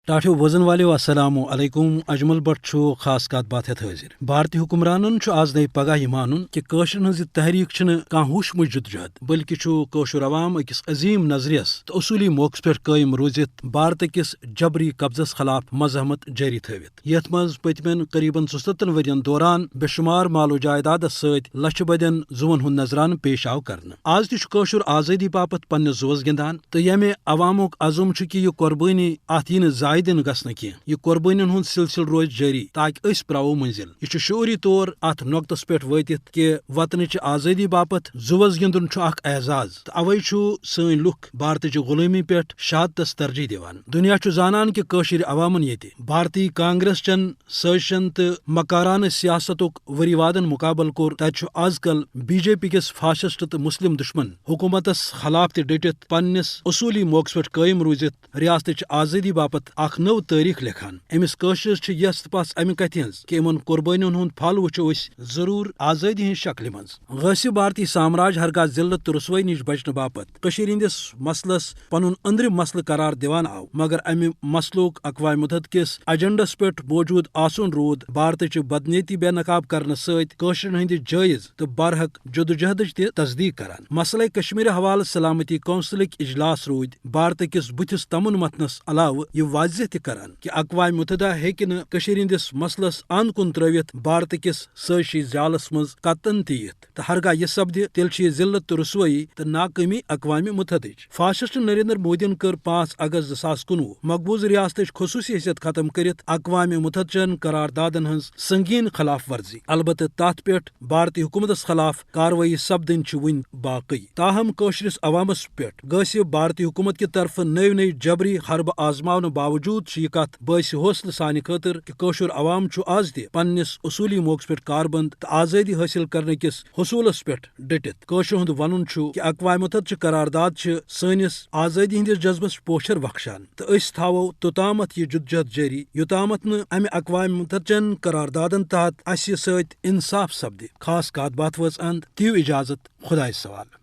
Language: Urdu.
ٹاٹھو وزن والو السلام علیکم اجمل بٹ چھو خاص کات بات ہتھ حاضر بھارتی حکمرانن آز نئی پگہ یہ مانن کہ قشرن ہز تحریک چھن کان ہوش مج جدوجہد بلکہ قشر عوام اکس عظیم نظریس تو اصولی موقع پہ قائم روزت بھارت کس جبری قبضس خلاف مزاحمت جاری تھوت یت مز پتمن قریباً 77 ورین دوران بے شمار مال و جائیداد ست لچھ بدین زون ہند نظرانہ پیش آو کرنا آز تہ قشر آزادی باپت پنس زوس گندان تو یمہ عوامک عزم کہ یہ قربانی ات یہ ضائع دن گھن کی یہ قربانین ہند سلسل روز جاری تاکہ اس پراو منزل یہ شعوری طور ات نقطس پہ واتت کہ وطنچ آزادی باپت زوس گندن اخ اعزاز تو اوے سن لکھ بھارتچ غلامی پہ شہادتس ترجیح دیوان دنیا زانان کہ قشر عوامن یہ بھارتی کانگریس چن سازشن تو مکارانہ سیاستک وری وادن مقابل کور تت آز کل بی جے پی کس فاشسٹ تو مسلم دشمن حکومتس خلاف تہ ڈٹت پنس اصولی موقع پہ قائم روزت ریاست آزادی باپت اخ نو تاریخ لکھان امس قشرس یس پس امہ کتھ ہز کہ ان قربانین ہند پھل وچو ضرور آزادی ہز شکل مز غاصب بھارتی سامراج ہرگاہ ذلت تو رسوائی نش بچنے باپت کشیر ہندس مسلس پن اندرم مسلہ قرار دیوان آو مگر امہ مسلوک اقوام متحدہ کس ایجنڈس پہ موجود آسن رود بھارتچ بدنیتی بے نقاب کرنے ست قشرن ہند جائز تو برحق جدوجہدچ تہ تصدیق کران مسئلہ کشمیر حوالہ سلامتی کونسلک اجلاس رود بھارت کس بتس تمن متنس علاوہ یہ واضح تہ کران کہ اقوام متحدہ ہیکہ کشیر ہندس مسلس ان کن ترویت بھارت کس سازشی زالس مز قطن تیت تو ہرگاہ یہ سپدِ تیل یہ ذلت تو رسوائی تو ناکامی اقوام متحدہ فاشسٹ نریندر مودین کر 5 اگست 2019 مقبوض ریاست خصوصی حیثیت ختم کرت اقوام متحدہ چن قراردادن ہز سنگین خلاف ورزی البتہ تات پہ بھارتی حکومتس خلاف کاروٲیی سپدن ون باقی تاہم قشرس عوامس پہ غاصب بھارتی حکومت کی طرف نئی جبری حرب آزماؤن باوجود یہ کت باعث حوصلہ سانہ خاطر کہ قشر عوام آز تہ پنس اصولی موقع پہ کاربند تو آزادی حاصل کرنے کس حصولس پہ ڈٹت قشر ہند ون کہ اقوام متحدہ قرارداد سانس آزادی ہندس جذبس پوچھر بخشان تو اس تھاو توتامت یہ جدوجہد جاری یوتامت امہ اقوام متحدہ چن قراردادن تحت اس ست انصاف سپدِ خاص کات بات وٲژ اند تیو اجازت خدایس سوال